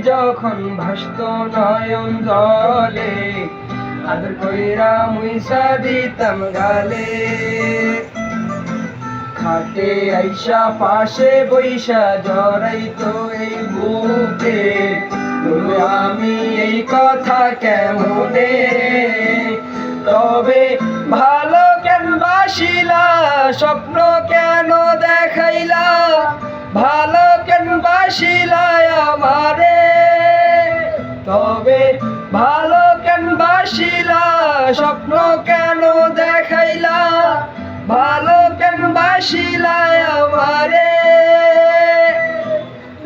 যখন ভাসত নয়ন জলে, আদর কইরা মুইসা দিতাম গালে। খাটে আইসা পাশে বইসা জড়াইতো এই বুকে, বলবে আমি এই কথা কেমনে। তবে ভালো কেন বাসিলা, স্বপ্ন কেন দেখাইলা, ভালো কেন বাসিলা আমারে। তবে ভালো কেন বাসিলা, স্বপ্ন কেন দেখাইলা, ভালো কেন বাসিলা আমারে।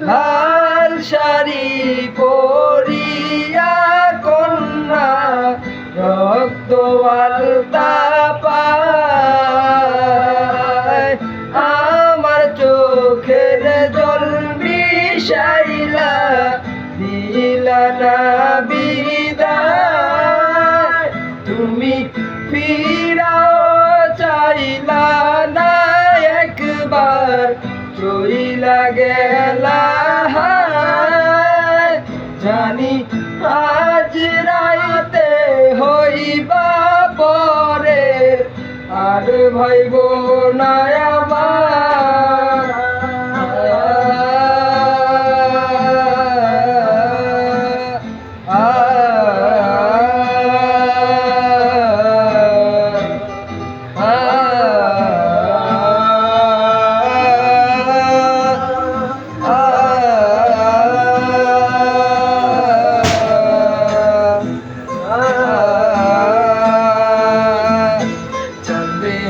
লাল শাড়ি পরিয়া কন্যা রক্ত আলতা পায়, আমার চোখের জল মিশাইলা দিলা না বিদায়। তুমি ফিরাও চাইলা না একবার, চইলা গেলা। জানি আজ রাইতে হইবা পরে, আর ভাইব না আমার।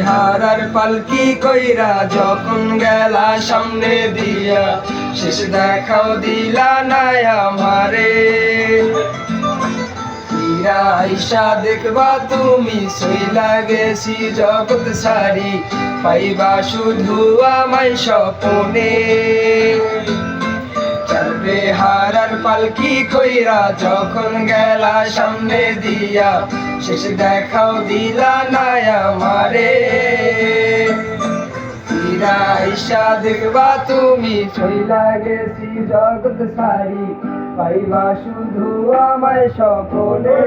হারার পালকি কইরা যখন গেলা সামনে দিয়া, শেষ দেখাও দিলা না আমারে। ফিরা আইসা দেখবা তুমি সইলা গেছি জগৎ সারি, পাইবা শুধু আমায় স্বপনে। চলবে হারার পালকি কইরা যখন গেলা সামনে দিয়া, শেষ দেখাও দিলা না আমারে। ফিরা আইসা দেখবা তুমি চইলা গেছি জগৎ সারি, পাইবা শুধু আমায় স্বপনে।